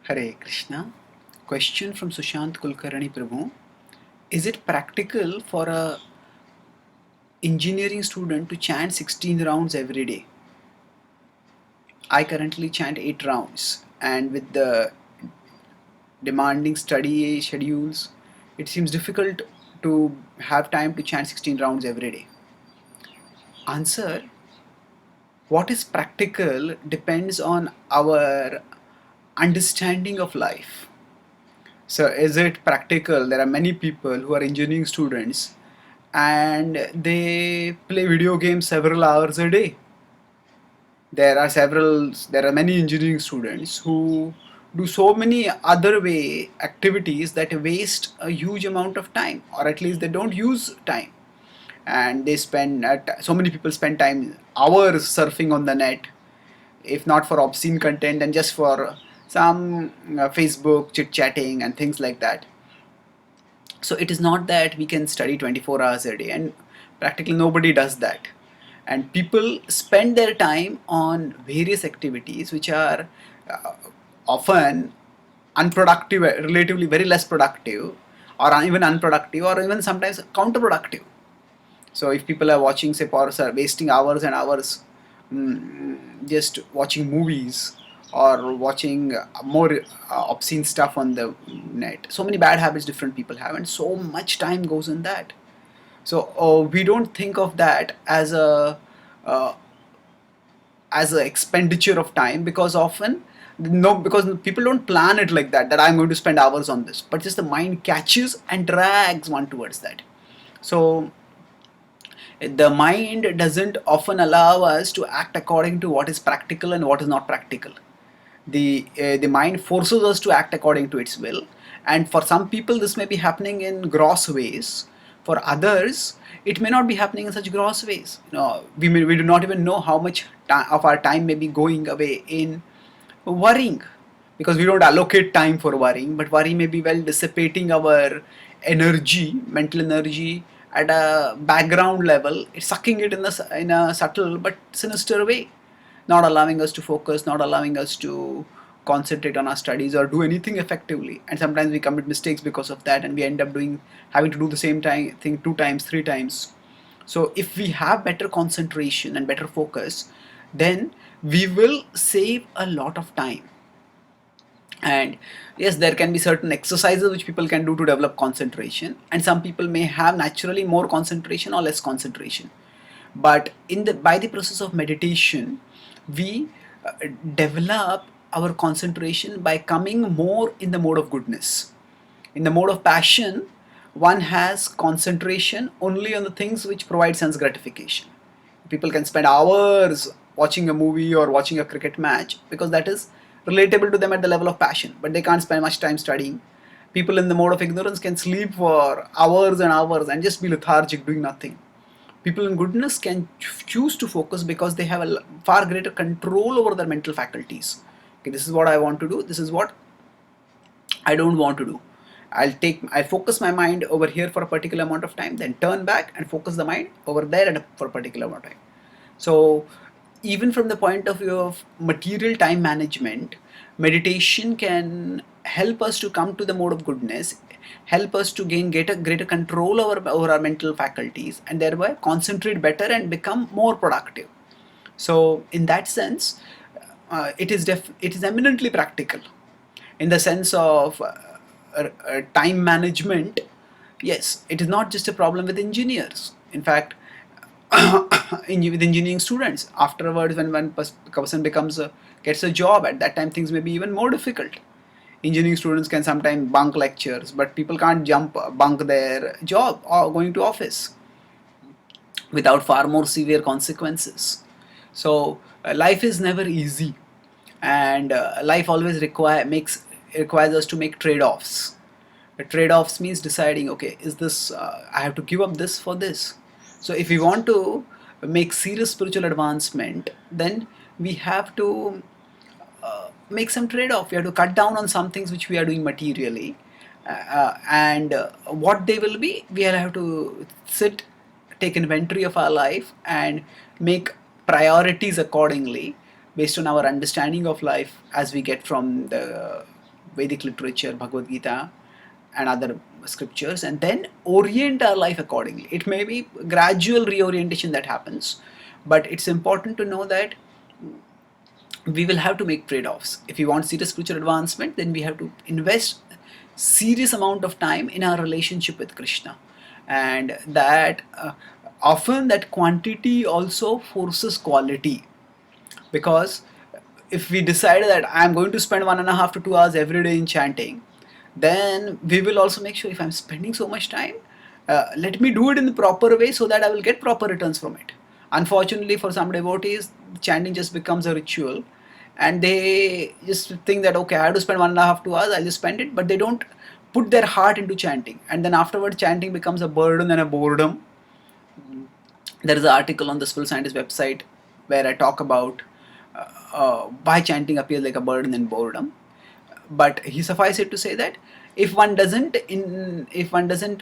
Hare Krishna. Question from Sushant Kulkarni Prabhu. Is it practical for a engineering student to chant 16 rounds every day? I currently chant 8 rounds, and with the demanding study schedules, it seems difficult to have time to chant 16 rounds every day. Answer: what is practical depends on our understanding of life. So, is it practical? There are many people who are engineering students and they play video games several hours a day. There are many engineering students who do so many other way activities that waste a huge amount of time, or at least they don't use time. And so many people spend time hours surfing on the net, if not for obscene content, then just for some Facebook chit chatting and things like that. So it is not that we can study 24 hours a day, and practically nobody does that. And people spend their time on various activities which are uh, often unproductive, relatively very less productive, or even unproductive, or even sometimes counterproductive. So if people are watching, say, or are wasting hours and hours just watching movies or watching more obscene stuff on the net, so many bad habits different people have, and so much time goes in that. So we don't think of that uh, as a expenditure of time, because often, no, because people don't plan it like that, that I'm going to spend hours on this, but just the mind catches and drags one towards that. So the mind doesn't often allow us to act according to what is practical and what is not practical. The mind forces us to act according to its will, and for some people this may be happening in gross ways. For others it may not be happening in such gross ways. We do not even know how much of our time may be going away in worrying, because we don't allocate time for worrying, but worry may be well dissipating our energy, mental energy, at a background level. It's sucking it in a subtle but sinister way, not allowing us to focus, not allowing us to concentrate on our studies or do anything effectively. And sometimes we commit mistakes because of that, and we end up having to do the same thing 2 times, 3 times. So if we have better concentration and better focus, then we will save a lot of time. And yes, there can be certain exercises which people can do to develop concentration, and some people may have naturally more concentration or less concentration. But by the process of meditation, we uh, develop our concentration by coming more in the mode of goodness. In the mode of passion, one has concentration only on the things which provide sense gratification. People can spend hours watching a movie or watching a cricket match because that is relatable to them at the level of passion, but they can't spend much time studying. People in the mode of ignorance can sleep for hours and hours and just be lethargic, doing nothing. People in goodness can choose to focus because they have a far greater control over their mental faculties. Okay, this is what I want to do, this is what I don't want to do. I'll focus my mind over here for a particular amount of time, then turn back and focus the mind over there for a particular amount of time. So even from the point of view of material time management, meditation can help us to come to the mode of goodness, help us to gain greater control over our mental faculties, and thereby concentrate better and become more productive. So in that sense, it is eminently practical in the sense of time management. Yes, it is not just a problem with engineers. In fact, with engineering students, afterwards, when one person gets a job, at that time things may be even more difficult. Engineering students can sometimes bunk lectures, but people can't bunk their job or going to office without far more severe consequences. So life is never easy, and life always requires us to make trade-offs. Trade-offs means deciding, okay, is this I have to give up this for this. So if we want to make serious spiritual advancement, then we have to make some trade-off. We have to cut down on some things which we are doing materially, and what they will be, we will have to take inventory of our life and make priorities accordingly based on our understanding of life as we get from the Vedic literature, Bhagavad Gita, and other scriptures, and then orient our life accordingly. It may be gradual reorientation that happens, but it's important to know that we will have to make trade-offs. If we want serious spiritual advancement, then we have to invest serious amount of time in our relationship with Krishna, and that often that quantity also forces quality, because if we decide that I'm going to spend 1.5 to 2 hours every day in chanting, then we will also make sure if I'm spending so much time, let me do it in the proper way so that I will get proper returns from it. Unfortunately, for some devotees, chanting just becomes a ritual, and they just think that okay, I have to spend 1.5 2 hours, I'll just spend it, but they don't put their heart into chanting, and then afterward, chanting becomes a burden and a boredom. There is an article on the Spiritual Scientist website where I talk about why chanting appears like a burden and boredom. But he suffice it to say that if one doesn't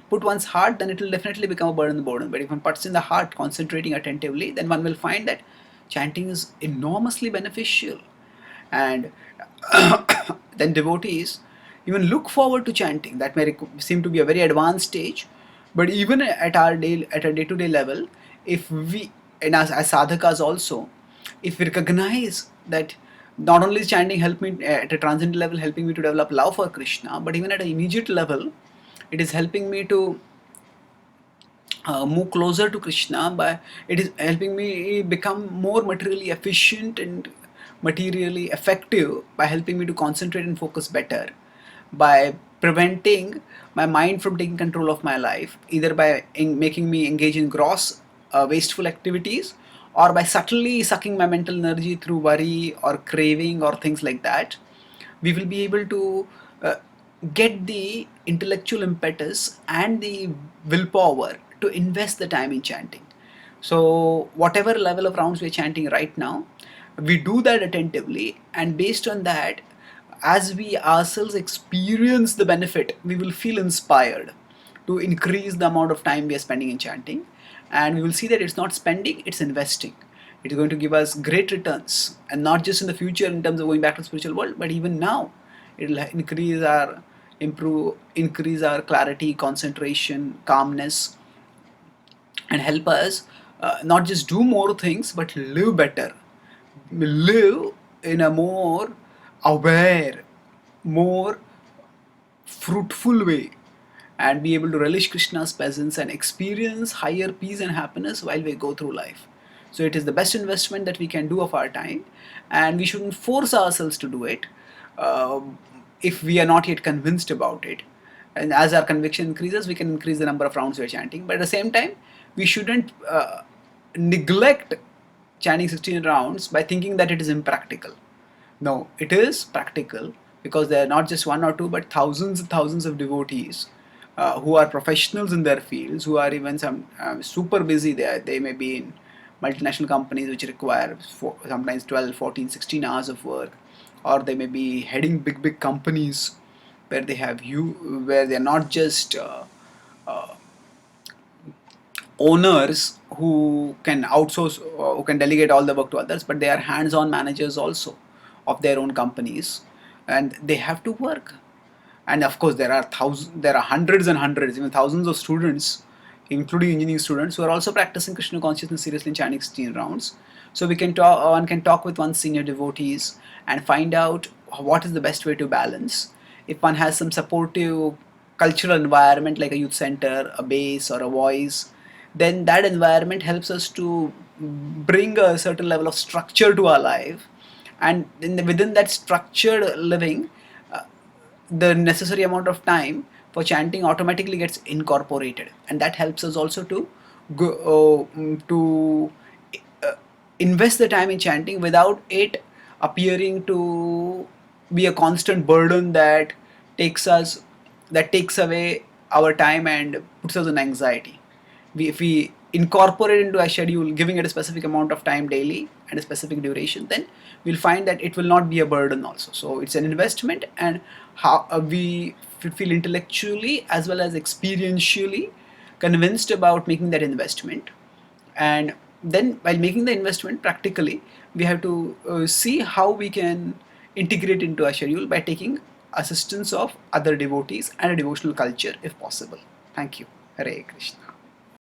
put one's heart, then it will definitely become a burden and boredom. But if one puts in the heart, concentrating attentively, then one will find that chanting is enormously beneficial. And then devotees even look forward to chanting. That may seem to be a very advanced stage, but even at a day-to-day level, if we, and as sadhakas also, if we recognize that not only is chanting help me at a transcendental level, helping me to develop love for Krishna, but even at an immediate level, it is helping me to move closer to Krishna. By it is helping me become more materially efficient and materially effective, by helping me to concentrate and focus better, by preventing my mind from taking control of my life, either by making me engage in gross wasteful activities, or by subtly sucking my mental energy through worry or craving or things like that. We will be able to get the intellectual impetus and the willpower to invest the time in chanting. So whatever level of rounds we're chanting right now, we do that attentively, and based on that, as we ourselves experience the benefit, we will feel inspired to increase the amount of time we are spending in chanting, and we will see that it's not spending, it's investing. It is going to give us great returns, and not just in the future in terms of going back to the spiritual world, but even now it will increase our clarity, concentration, calmness, and help us not just do more things but live better, live in a more aware, more fruitful way, and be able to relish Krishna's presence and experience higher peace and happiness while we go through life. So it is the best investment that we can do of our time, and we shouldn't force ourselves to do it if we are not yet convinced about it. And as our conviction increases, we can increase the number of rounds we are chanting. But at the same time, we shouldn't neglect chanting 16 rounds by thinking that it is impractical. No, it is practical, because there are not just one or two, but thousands and thousands of devotees who are professionals in their fields, who are even some super busy. They may be in multinational companies which require sometimes 12, 14, 16 hours of work, or they may be heading big companies where where they're not just owners who can outsource, who can delegate all the work to others, but they are hands-on managers also of their own companies, and they have to work. And of course, there are hundreds and hundreds, even thousands of students, including engineering students, who are also practicing Krishna consciousness seriously in chanting 16 rounds. So one can talk with one's senior devotees and find out what is the best way to balance. If one has some supportive cultural environment like a youth center, a base, or a voice, then that environment helps us to bring a certain level of structure to our life, and within that structured living, the necessary amount of time for chanting automatically gets incorporated, and that helps us also to uh, invest the time in chanting without it appearing to be a constant burden that takes away our time and puts us in anxiety. If we incorporate into a schedule, giving it a specific amount of time daily and a specific duration, then we'll find that it will not be a burden also. So it's an investment, and how we feel intellectually as well as experientially convinced about making that investment. And then while making the investment practically, we have to see how we can integrate into our schedule by taking assistance of other devotees and a devotional culture if possible. Thank you. Hare Krishna.